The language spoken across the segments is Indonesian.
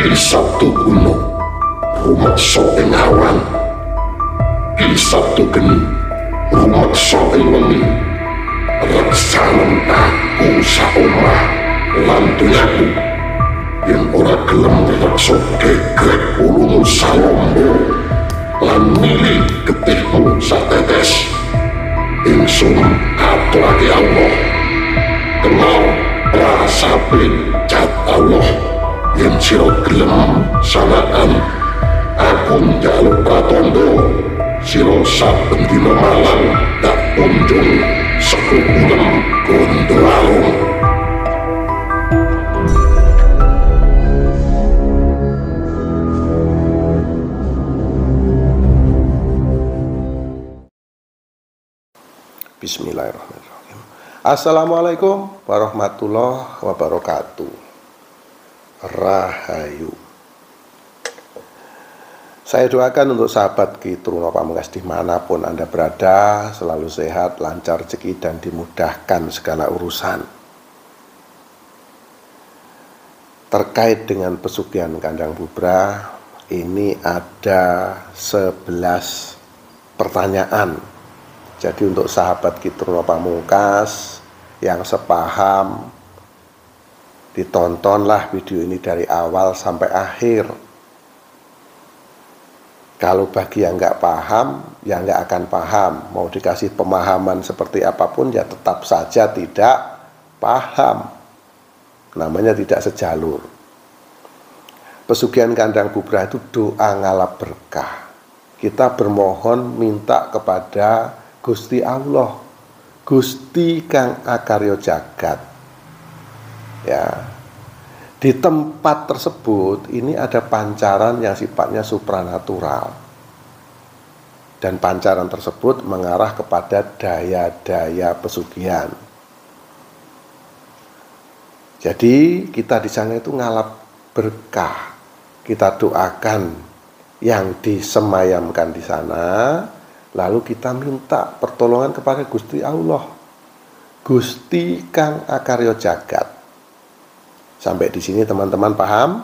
Ki Sabtu kuno rumeksa ing awan, Ki Sabtu geni rumeksa ing wengi. Reksanen aku saomah lan donyaku, yen ora gelem reksa gegrek ulungmu salombo lan milih getihmu satetes. Ingsun aturake Allah, kenal prasape cat Allah. Yen sira gelem sanaan aku njaluk pratondo, sira saben dina malam tak kunjung sekukulem Gondoalung. Bismillahirrahmanirrahim. Assalamualaikum warahmatullahi wabarakatuh. Rahayu. Saya doakan untuk sahabat Ki Truno Pamungkas dimanapun Anda berada, selalu sehat, lancar rezeki, dan dimudahkan segala urusan. Terkait dengan pesugihan Kandang Bubra, ini ada 11 pertanyaan. Jadi untuk sahabat Ki Truno Pamungkas yang sepaham, ditontonlah video ini dari awal sampai akhir. Kalau bagi yang nggak paham, ya nggak akan paham. Mau dikasih pemahaman seperti apapun, ya tetap saja tidak paham. Namanya tidak sejalur. Pesugihan Kandang Bubra itu doa ngalap berkah. Kita bermohon minta kepada Gusti Allah, Gusti Kang Akarya Jagat. Ya, di tempat tersebut ini ada pancaran yang sifatnya supranatural, dan pancaran tersebut mengarah kepada daya-daya pesugihan. Jadi kita di sana itu ngalap berkah, kita doakan yang disemayamkan di sana, lalu kita minta pertolongan kepada Gusti Allah, Gusti Kang Akarya Jagat. Sampai di sini teman-teman paham?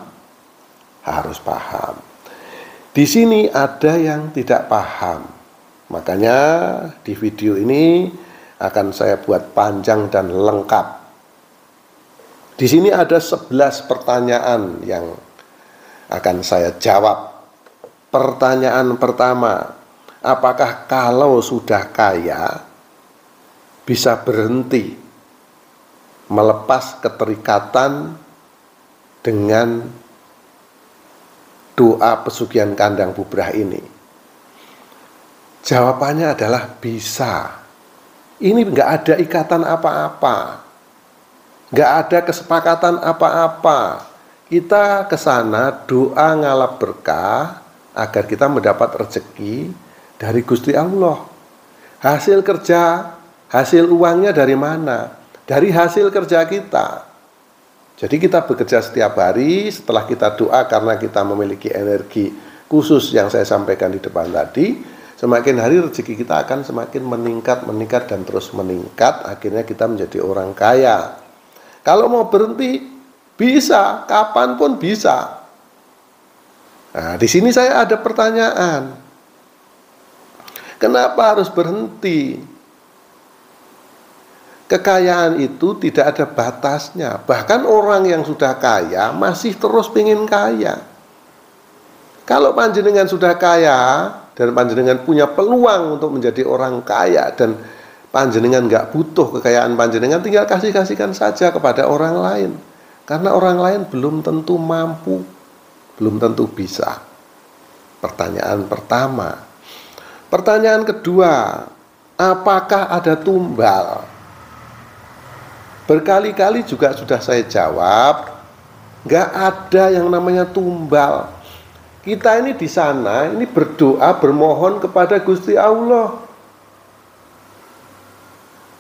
Harus paham. Di sini ada yang tidak paham. Makanya di video ini akan saya buat panjang dan lengkap. Di sini ada 11 pertanyaan yang akan saya jawab. Pertanyaan pertama, apakah kalau sudah kaya bisa berhenti melepas keterikatan dengan doa pesugihan Kandang Bubra ini? Jawabannya adalah bisa. Ini nggak ada ikatan apa-apa, nggak ada kesepakatan apa-apa. Kita ke sana doa ngalap berkah agar kita mendapat rezeki dari Gusti Allah. Hasil kerja, hasil uangnya dari mana? Dari hasil kerja kita. Jadi kita bekerja setiap hari, setelah kita doa karena kita memiliki energi khusus yang saya sampaikan di depan tadi, semakin hari rezeki kita akan semakin meningkat dan terus meningkat, akhirnya kita menjadi orang kaya. Kalau mau berhenti, bisa, kapanpun bisa. Nah, di sini saya ada pertanyaan. Kenapa harus berhenti? Kekayaan itu tidak ada batasnya. Bahkan orang yang sudah kaya masih terus pengen kaya. Kalau panjenengan sudah kaya dan panjenengan punya peluang untuk menjadi orang kaya, dan panjenengan nggak butuh kekayaan panjenengan, tinggal kasihkan saja kepada orang lain. Karena orang lain belum tentu mampu, belum tentu bisa. Pertanyaan pertama. Pertanyaan kedua, apakah ada tumbal? Berkali-kali juga sudah saya jawab, nggak ada yang namanya tumbal. Kita ini di sana, ini berdoa, bermohon kepada Gusti Allah.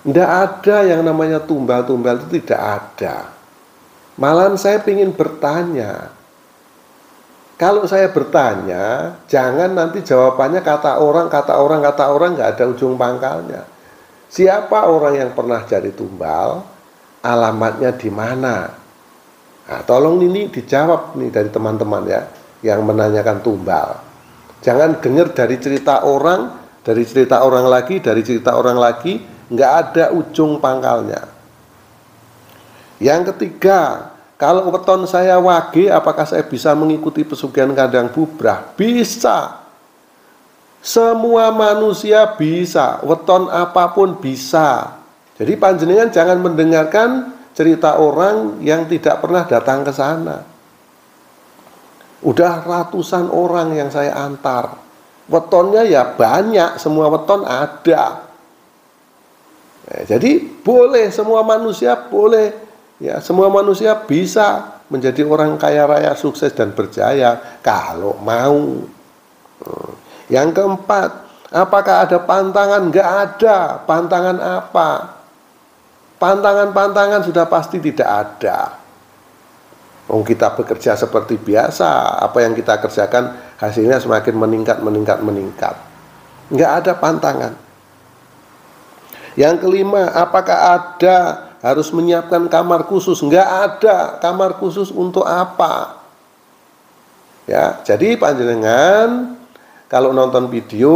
Nggak ada yang namanya tumbal-tumbal, itu tidak ada. Malahan saya ingin bertanya. Kalau saya bertanya, jangan nanti jawabannya kata orang, nggak ada ujung pangkalnya. Siapa orang yang pernah jadi tumbal? Alamatnya di mana? Nah, tolong ini dijawab nih dari teman-teman ya, yang menanyakan tumbal. Jangan dengar dari cerita orang, dari cerita orang lagi, dari cerita orang lagi, nggak ada ujung pangkalnya. Yang ketiga, kalau weton saya wage, apakah saya bisa mengikuti pesugihan kandang bubrah? Bisa. Semua manusia bisa, weton apapun bisa. Jadi panjenengan jangan mendengarkan cerita orang yang tidak pernah datang ke sana. Udah ratusan orang yang saya antar. Wetonnya ya banyak, semua weton ada. Jadi boleh, semua manusia boleh. Ya, semua manusia bisa menjadi orang kaya raya, sukses dan berjaya kalau mau. Yang keempat, apakah ada pantangan? Enggak ada. Pantangan apa? Pantangan-pantangan sudah pasti tidak ada. Kita bekerja seperti biasa, apa yang kita kerjakan hasilnya semakin meningkat. Enggak ada pantangan. Yang kelima, apakah ada harus menyiapkan kamar khusus? Enggak ada. Kamar khusus untuk apa? Ya, jadi panjenengan kalau nonton video,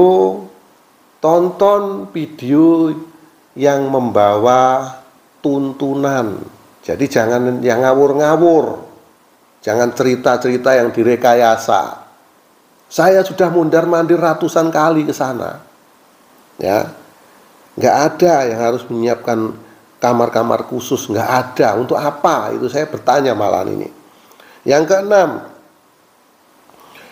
tonton video yang membawa tuntunan. Jadi jangan yang ngawur-ngawur. Jangan cerita-cerita yang direkayasa. Saya sudah mondar-mandir ratusan kali ke sana. Ya. Nggak ada yang harus menyiapkan kamar-kamar khusus. Nggak ada. Untuk apa? Itu saya bertanya malam ini. Yang keenam,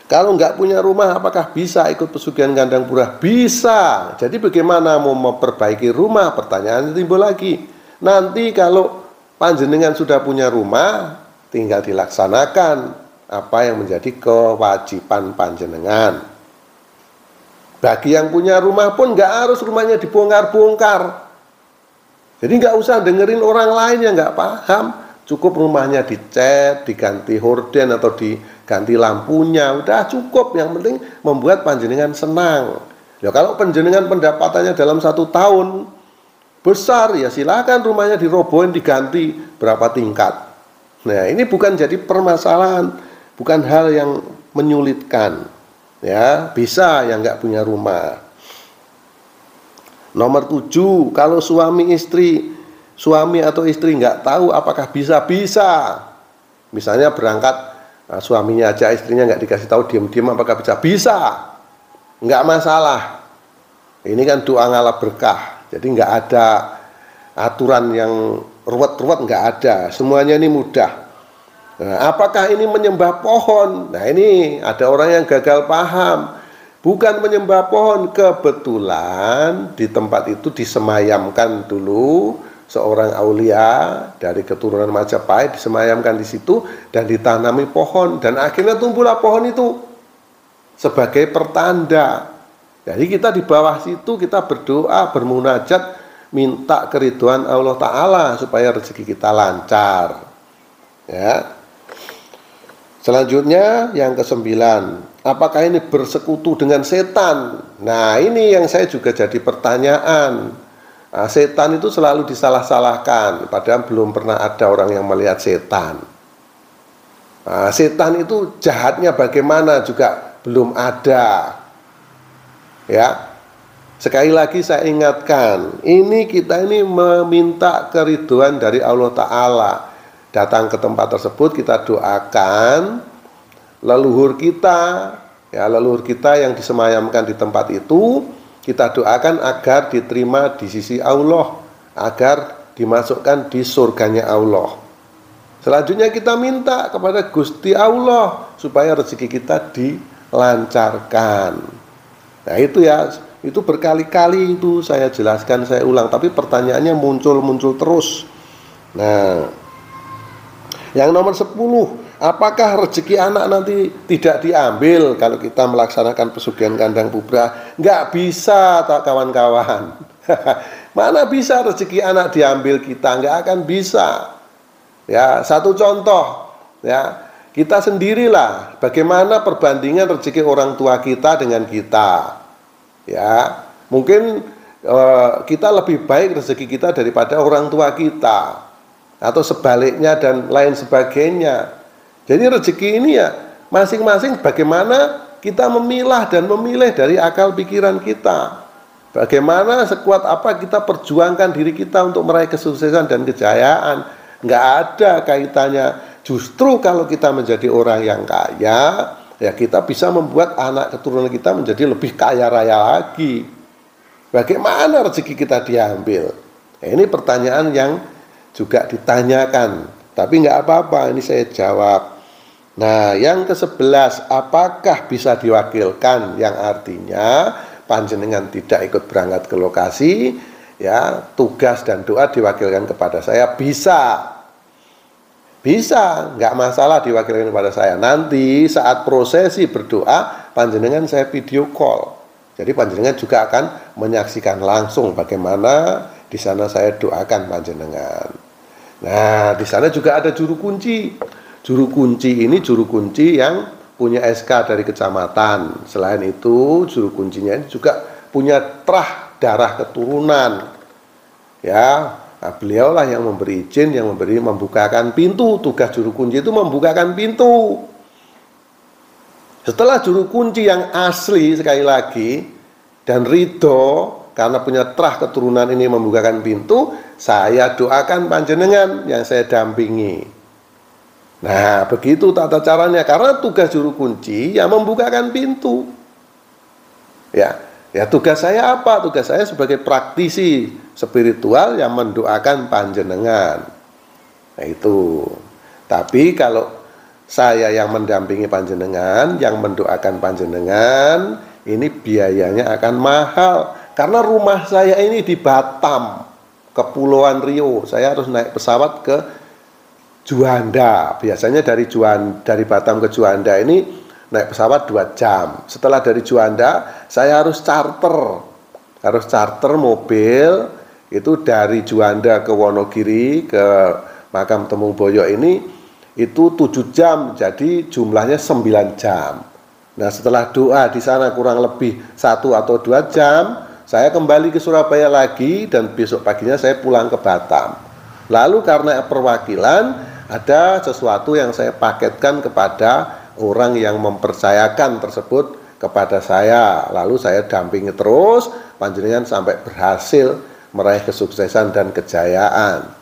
kalau nggak punya rumah, apakah bisa ikut pesugihan kandang bubrah? Bisa. Jadi bagaimana mau memperbaiki rumah? Pertanyaan timbul lagi. Nanti kalau panjenengan sudah punya rumah, tinggal dilaksanakan apa yang menjadi kewajiban panjenengan. Bagi yang punya rumah pun nggak harus rumahnya dibongkar-bongkar. Jadi nggak usah dengerin orang lain yang nggak paham. Cukup rumahnya dicat, diganti horden atau diganti lampunya, udah cukup. Yang penting membuat panjenengan senang. Ya kalau panjenengan pendapatannya dalam 1 tahun besar, ya silakan rumahnya dirobohin, diganti berapa tingkat. Nah ini bukan jadi permasalahan, bukan hal yang menyulitkan. Ya bisa yang nggak punya rumah. Nomor 7, kalau suami atau istri nggak tahu apakah bisa. Misalnya berangkat, suaminya aja istrinya nggak dikasih tahu, diam-diam apakah bisa? Nggak masalah. Ini kan doa ngalap berkah. Jadi nggak ada aturan yang ruwet-ruwet, nggak ada. Semuanya ini mudah. Nah, apakah ini menyembah pohon? Nah ini ada orang yang gagal paham. Bukan menyembah pohon, kebetulan di tempat itu disemayamkan dulu seorang aulia dari keturunan Majapahit, disemayamkan di situ dan ditanami pohon, dan akhirnya tumbuhlah pohon itu sebagai pertanda. Jadi kita di bawah situ kita berdoa, bermunajat, minta keridhaan Allah Ta'ala supaya rezeki kita lancar. Ya. Selanjutnya yang ke-9, apakah ini bersekutu dengan setan? Nah ini yang saya juga jadi pertanyaan. Setan itu selalu disalah-salahkan, padahal belum pernah ada orang yang melihat setan. Setan itu jahatnya bagaimana juga belum ada. Ya, sekali lagi saya ingatkan, kita ini meminta keridhaan dari Allah Ta'ala. Datang ke tempat tersebut, kita doakan leluhur kita, leluhur kita yang disemayamkan di tempat itu, kita doakan agar diterima di sisi Allah, agar dimasukkan di surganya Allah. Selanjutnya kita minta kepada Gusti Allah supaya rezeki kita dilancarkan. Nah itu ya, itu berkali-kali itu saya jelaskan, saya ulang, tapi pertanyaannya muncul terus. Nah, yang nomor 10, apakah rezeki anak nanti tidak diambil kalau kita melaksanakan pesugihan kandang bubrah? Nggak bisa, kawan-kawan. Mana bisa rezeki anak diambil kita? Nggak akan bisa. Ya, satu contoh, ya, kita sendirilah bagaimana perbandingan rezeki orang tua kita dengan kita. Ya, mungkin kita lebih baik rezeki kita daripada orang tua kita. atau sebaliknya dan lain sebagainya. Jadi rezeki ini ya masing-masing bagaimana kita memilah dan memilih dari akal pikiran kita. Bagaimana sekuat apa kita perjuangkan diri kita untuk meraih kesuksesan dan kejayaan. Nggak ada kaitannya. Justru kalau kita menjadi orang yang kaya, ya kita bisa membuat anak keturunan kita menjadi lebih kaya raya lagi. Bagaimana rezeki kita diambil? Ini pertanyaan yang juga ditanyakan. Tapi nggak apa-apa, ini saya jawab. Nah, yang ke-11, apakah bisa diwakilkan? Yang artinya panjenengan tidak ikut berangkat ke lokasi, ya tugas dan doa diwakilkan kepada saya. Bisa, nggak masalah diwakilkan kepada saya. Nanti saat prosesi berdoa, panjenengan saya video call. Jadi panjenengan juga akan menyaksikan langsung bagaimana di sana saya doakan panjenengan. Nah, di sana juga ada juru kunci. Juru kunci ini juru kunci yang punya SK dari kecamatan. Selain itu, juru kuncinya ini juga punya terah darah keturunan. Ya, nah, beliaulah yang memberi izin, yang membukakan pintu. Tugas juru kunci itu membukakan pintu. Setelah juru kunci yang asli sekali lagi dan ridho karena punya terah keturunan ini membukakan pintu, saya doakan panjenengan yang saya dampingi. Nah, begitu tata caranya, karena tugas juru kunci yang membukakan pintu. Ya, tugas saya apa? Tugas saya sebagai praktisi spiritual yang mendoakan panjenengan. Nah, itu. Tapi kalau saya yang mendampingi panjenengan, yang mendoakan panjenengan, ini biayanya akan mahal. Karena rumah saya ini di Batam, Kepulauan Riau. Saya harus naik pesawat ke Juanda. Biasanya dari Batam ke Juanda ini naik pesawat 2 jam. Setelah dari Juanda, saya harus charter mobil itu dari Juanda ke Wonogiri ke makam Temung Boyo ini itu 7 jam, jadi jumlahnya 9 jam. Nah, setelah doa di sana kurang lebih 1 atau 2 jam, saya kembali ke Surabaya lagi dan besok paginya saya pulang ke Batam. Lalu karena perwakilan, ada sesuatu yang saya paketkan kepada orang yang mempercayakan tersebut kepada saya. Lalu saya dampingi terus, panjenengan sampai berhasil meraih kesuksesan dan kejayaan.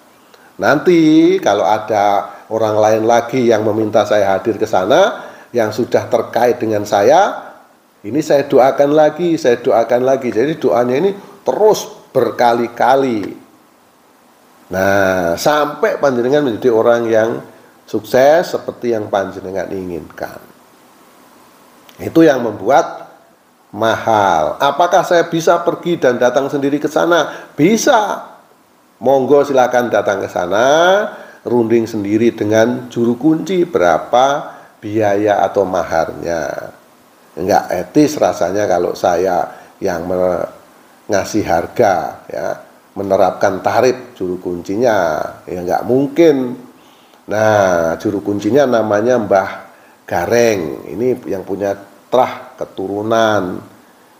Nanti kalau ada orang lain lagi yang meminta saya hadir ke sana, yang sudah terkait dengan saya, ini saya doakan lagi. Jadi doanya ini terus berkali-kali. Nah, sampai panjenengan menjadi orang yang sukses seperti yang panjenengan inginkan. Itu yang membuat mahal. Apakah saya bisa pergi dan datang sendiri ke sana? Bisa. Monggo silakan datang ke sana, runding sendiri dengan juru kunci berapa biaya atau maharnya. Enggak etis rasanya kalau saya yang ngasih harga, ya, menerapkan tarif juru kuncinya, ya enggak mungkin. Nah, juru kuncinya namanya Mbah Gareng. Ini yang punya terah keturunan.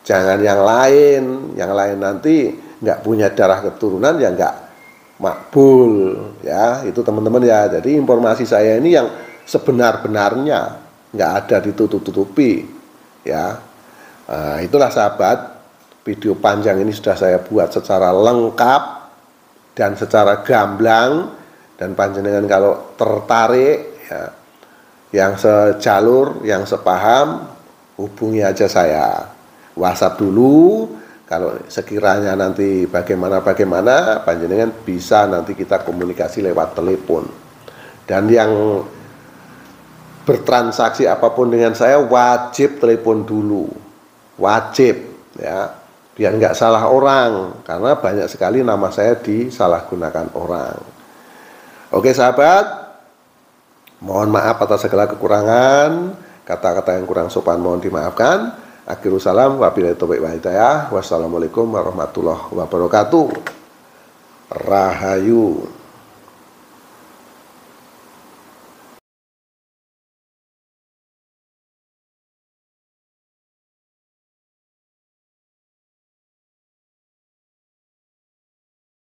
Jangan yang lain nanti enggak punya darah keturunan ya enggak makbul, ya, itu teman-teman ya. Jadi informasi saya ini yang sebenar-benarnya, nggak ada ditutup-tutupi, ya. Nah, itulah sahabat, video panjang ini sudah saya buat secara lengkap dan secara gamblang, dan panjenengan kalau tertarik, ya, yang sejalur, yang sepaham, hubungi aja saya, WhatsApp dulu. Kalau sekiranya nanti bagaimana panjenengan bisa nanti kita komunikasi lewat telepon. Dan yang bertransaksi apapun dengan saya wajib telepon dulu. Wajib, ya. Biar nggak salah orang, karena banyak sekali nama saya disalahgunakan orang. Oke sahabat, mohon maaf atas segala kekurangan, kata-kata yang kurang sopan mohon dimaafkan. Akhirul salam, wabillahi taufiq wal hidayah. Wassalamualaikum warahmatullahi wabarakatuh. Rahayu.